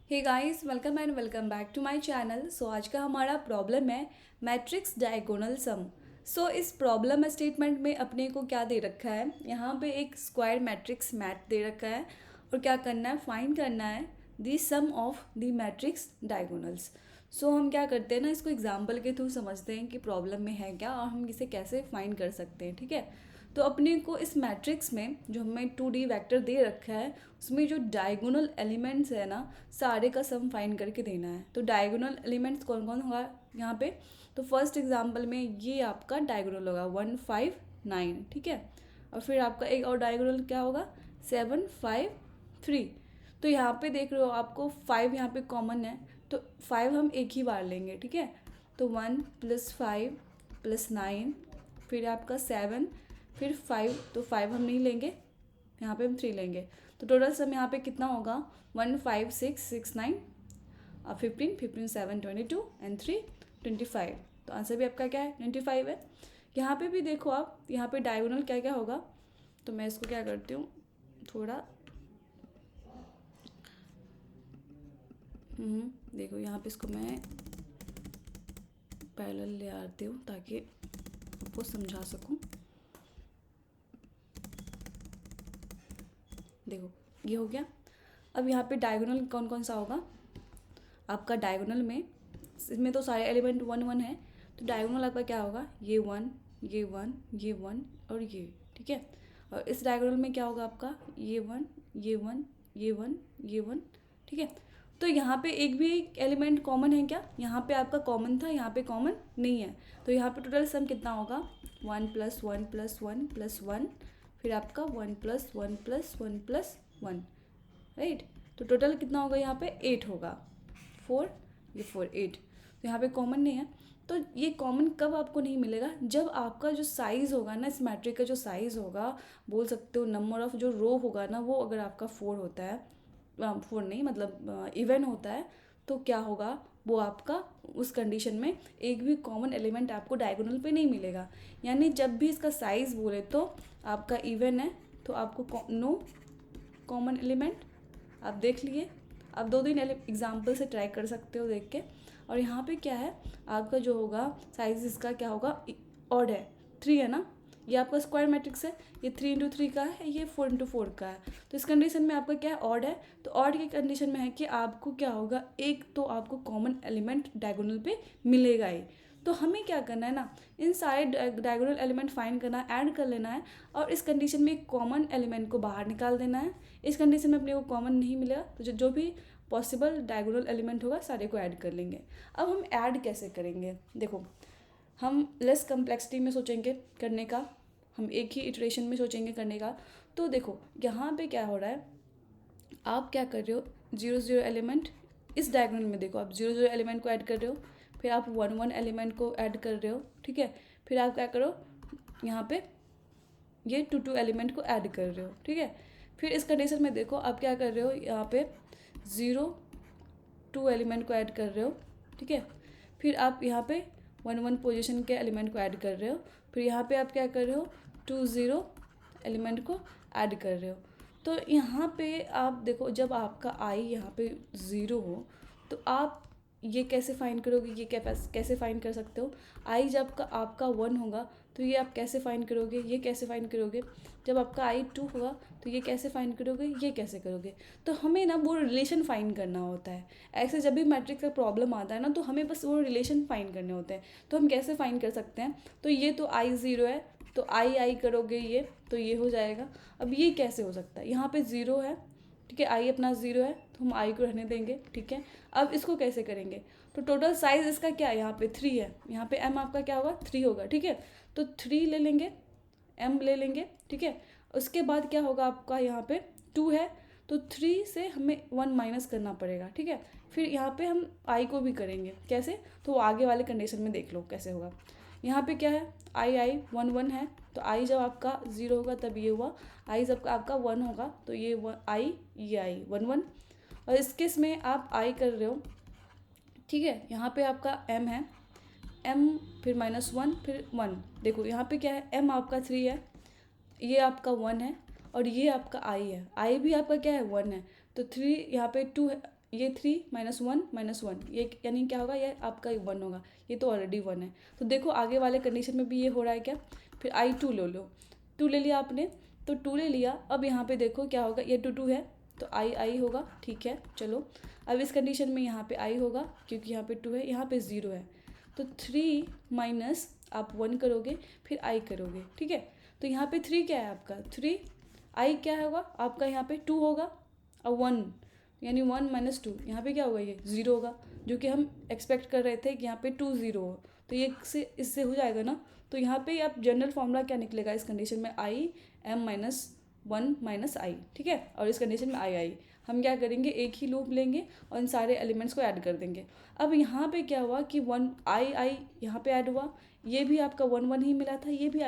Hey guys, welcome and welcome back to my channel. So आज का हमारा problem है मैट्रिक्स डायगोनल सम। सो इस प्रॉब्लम स्टेटमेंट में अपने को क्या दे रखा है, यहाँ पे एक स्क्वायर मैट्रिक्स मैट दे रखा है और क्या करना है, फाइंड करना है दी सम ऑफ द मैट्रिक्स डायगोनल्स। सो हम क्या करते हैं ना, इसको एग्जाम्पल के थ्रू समझते हैं कि प्रॉब्लम में है क्या और हम इसे कैसे फाइंड कर सकते हैं। ठीक है, तो अपने को इस मैट्रिक्स में जो हमें 2D वेक्टर दे रखा है उसमें जो डायगोनल एलिमेंट्स है ना, सारे का सम फाइंड करके देना है। तो डायगोनल एलिमेंट्स कौन कौन होगा यहाँ पे, तो फर्स्ट एग्जांपल में ये आपका डायगोनल होगा 159। ठीक है, और फिर आपका एक और डायगोनल क्या होगा 753। तो यहाँ पे देख रहे हो आपको 5 यहाँ पे कॉमन है, तो 5 हम एक ही बार लेंगे। ठीक है, तो 1 + 5 + 9, फिर आपका 7, फिर 5, तो 5 हम नहीं लेंगे, यहाँ पे हम 3 लेंगे। तो टोटल सम यहाँ पे कितना होगा 1 5 6 6 9 15 15 7 22 एंड 3 25। तो आंसर भी आपका क्या है 25 है। यहाँ पे भी देखो आप, यहाँ पे डायगोनल क्या क्या होगा, तो मैं इसको क्या करती हूँ थोड़ा देखो यहाँ पे इसको मैं पैरेलल ले आती हूँ ताकि आपको समझा सकूँ। देखो ये हो गया। अब यहाँ पे डायगोनल कौन कौन सा होगा आपका, डायगोनल में इसमें तो सारे एलिमेंट 1 1 है, तो डायगोनल आपका क्या होगा ये 1 ये 1 ये 1 और ये। ठीक है, और इस डायगोनल में क्या होगा आपका ये 1 ये 1 ये 1 ये 1। ठीक है, तो यहाँ पे एक भी एलिमेंट कॉमन है क्या, यहाँ पे आपका कॉमन था, यहाँ पे कॉमन नहीं है। तो यहाँ पे टोटल सम कितना होगा 1 + 1 + 1 + 1, फिर आपका 1 + 1 + 1 + 1, राइट। तो टोटल कितना होगा यहाँ पे 8 होगा, 4 ये 4 8। तो यहाँ पे कॉमन नहीं है। तो ये कॉमन कब आपको नहीं मिलेगा, जब आपका जो साइज़ होगा ना, इस मैट्रिक का जो साइज़ होगा, बोल सकते हो नंबर ऑफ जो रो होगा ना, वो अगर आपका 4 होता है, 4 नहीं मतलब इवन होता है, तो क्या होगा वो आपका उस कंडीशन में एक भी कॉमन एलिमेंट आपको डायगोनल पे नहीं मिलेगा। यानी जब भी इसका साइज़ बोले तो आपका इवन है, तो आपको नो कॉमन एलिमेंट। आप देख लिए, आप 2 3 एग्जाम्पल से ट्राई कर सकते हो देख के। और यहाँ पे क्या है आपका जो होगा साइज, इसका क्या होगा ऑड है, 3 है ना, ये आपका स्क्वायर मैट्रिक्स है, ये 3 × 3 का है, ये 4 × 4 का है। तो इस कंडीशन में आपका क्या है ऑड है। तो ऑड की कंडीशन में है कि आपको क्या होगा, एक तो आपको कॉमन एलिमेंट डायगोनल पे मिलेगा ही। तो हमें क्या करना है ना, इन सारे डायगोनल एलिमेंट फाइंड करना है, ऐड कर लेना है, और इस कंडीशन में एक कॉमन एलिमेंट को बाहर निकाल देना है। इस कंडीशन में अपने को कॉमन नहीं मिलेगा, तो जो भी पॉसिबल डायगोनल एलिमेंट होगा सारे को ऐड कर लेंगे। अब हम ऐड कैसे करेंगे, देखो हम लेस कम्प्लेक्सिटी में सोचेंगे करने का, हम एक ही इटरेशन में सोचेंगे करने का। तो देखो यहाँ पे क्या हो रहा है, आप क्या कर रहे हो 0 0 एलिमेंट, इस डायगोनल में देखो आप 0 0 एलिमेंट को ऐड कर रहे हो, फिर आप 1 1 एलिमेंट को ऐड कर रहे हो। ठीक है, फिर आप क्या करो यहाँ पे ये 2 2 एलिमेंट को ऐड कर रहे हो। ठीक है, फिर इस कंडीशन में देखो आप क्या कर रहे हो, यहाँ पे 0 2 एलिमेंट को ऐड कर रहे हो। ठीक है, फिर आप यहाँ पे 1 1 पोजीशन के एलिमेंट को ऐड कर रहे हो, फिर यहाँ पे आप क्या कर रहे हो 2 0 एलिमेंट को ऐड कर रहे हो। तो यहाँ पे आप देखो जब आपका आई यहाँ पे 0 हो, तो आप ये कैसे फाइंड करोगे, ये कैसे फाइंड कर सकते हो, आई जब का आपका 1 होगा तो ये आप कैसे फाइंड करोगे, ये कैसे फाइंड करोगे, जब आपका आई 2 होगा तो ये कैसे फाइंड करोगे, ये कैसे करोगे। तो हमें ना वो रिलेशन फाइंड करना होता है। ऐसे जब भी मैट्रिक्स का प्रॉब्लम आता है ना, तो हमें बस वो रिलेशन फाइंड करने होते हैं। तो हम कैसे फाइंड कर सकते हैं, तो ये तो आई 0 है, तो आई करोगे ये, तो ये हो जाएगा। अब ये कैसे हो सकता है, यहाँ पे 0 है, ठीक है, आई अपना 0 है, तो हम आई को रहने देंगे। ठीक है, अब इसको कैसे करेंगे, तो टोटल साइज इसका क्या है, यहाँ पे 3 है, यहाँ पे एम आपका क्या होगा 3 होगा। ठीक है, तो 3 ले लेंगे, एम ले लेंगे। ठीक है, उसके बाद क्या होगा आपका यहाँ पे 2 है, तो 3 से हमें 1 माइनस करना पड़ेगा। ठीक है, फिर यहाँ पे हम आई को भी करेंगे, कैसे, तो आगे वाले कंडीशन में देख लो कैसे होगा। यहाँ पे क्या है आई 1 1 है, तो आई जब आपका 0 होगा तब ये हुआ, आई जब आपका 1 होगा तो ये आई, ये आई 1 1। और इस केस में आप आई कर रहे हो। ठीक है, यहाँ पे आपका एम है, एम फिर -1 फिर 1। देखो यहाँ पे क्या है, एम आपका 3 है, ये आपका 1 है, और ये आपका आई है, आई भी आपका क्या है 1 है, तो 3 यहाँ पे 2 है, ये 3 -1 ये यानी क्या होगा, ये आपका 1 होगा, ये तो ऑलरेडी 1 है। तो देखो आगे वाले कंडीशन में भी ये हो रहा है क्या। फिर I2 ले लो, 2 ले लिया आपने, तो 2 ले लिया। अब यहाँ पे देखो क्या होगा, ये 2 है तो I होगा, ठीक है। चलो अब इस कंडीशन में यहाँ पे I होगा क्योंकि यहाँ पे 2 है, यहाँ पे 0 है, तो 3 माइनस आप 1 करोगे फिर I करोगे, ठीक है। तो यहाँ पे 3 क्या है आपका, 3 I क्या होगा आपका, यहाँ पे 2 होगा और 1 यानी 1 - 2, यहाँ पे क्या होगा, ये 0 होगा, जो कि हम एक्सपेक्ट कर रहे थे कि यहाँ पे 2 0 हो, तो ये इससे हो जाएगा ना। तो यहाँ पे आप जनरल फॉर्मूला क्या निकलेगा इस कंडीशन में, I(m-1 - I), ठीक है। और इस कंडीशन में I हम क्या करेंगे, एक ही लूप लेंगे और इन सारे एलिमेंट्स को ऐड कर देंगे। अब यहाँ पे क्या हुआ कि I यहाँ पे ऐड हुआ, ये भी आपका 1 ही मिला था, ये भी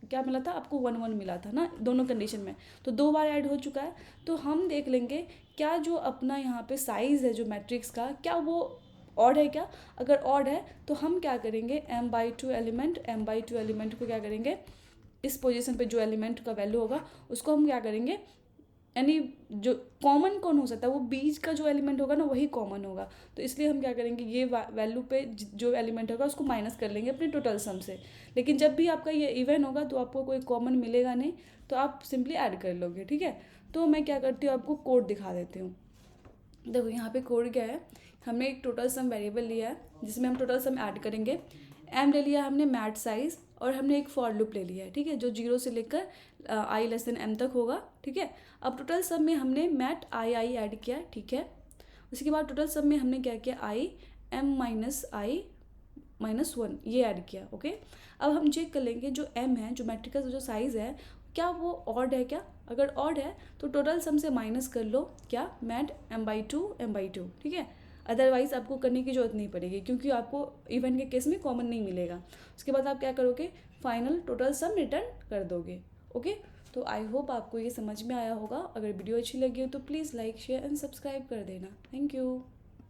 क्या मिला था आपको, 1 मिला था ना दोनों कंडीशन में, तो 2 बार ऐड हो चुका है। तो हम देख लेंगे क्या जो अपना यहाँ पे साइज़ है जो मैट्रिक्स का, क्या वो ऑड है क्या। अगर ऑड है तो हम क्या करेंगे, m/2 एलिमेंट को क्या करेंगे, इस पोजीशन पे जो एलिमेंट का वैल्यू होगा उसको हम क्या करेंगे, यानी जो कॉमन कौन हो सकता है, वो बीच का जो एलिमेंट होगा ना वही कॉमन होगा। तो इसलिए हम क्या करेंगे, ये वैल्यू पे जो एलिमेंट होगा उसको माइनस कर लेंगे अपने टोटल सम से। लेकिन जब भी आपका ये इवन होगा तो आपको कोई कॉमन मिलेगा नहीं, तो आप सिंपली ऐड कर लोगे, ठीक है। तो मैं क्या करती हूँ, आपको कोड दिखा देती हूँ। देखो यहाँ पे कोड क्या है, हमने एक टोटल सम वेरिएबल लिया है जिसमें हम टोटल सम ऐड करेंगे। m ले लिया हमने मैट साइज, और हमने एक फॉर लूप ले लिया है, ठीक है, जो 0 से लेकर i<m तक होगा, ठीक है। अब टोटल सम में हमने मैट i ऐड किया, ठीक है। उसके बाद टोटल सम में हमने क्या किया, i(m-i-1) ये ऐड किया, ओके। अब हम चेक कर लेंगे जो m है, जो मैट्रिक्स का जो साइज़ है, क्या वो ऑड है क्या। अगर ऑड है तो टोटल सम से माइनस कर लो क्या, मैट m/2, ठीक है। अदरवाइज़ आपको करने की ज़रूरत नहीं पड़ेगी क्योंकि आपको इवन के केस में कॉमन नहीं मिलेगा। उसके बाद आप क्या करोगे, फाइनल टोटल सम रिटर्न कर दोगे, ओके। तो आई होप आपको ये समझ में आया होगा। अगर वीडियो अच्छी लगी हो तो please like share and subscribe कर देना। Thank you.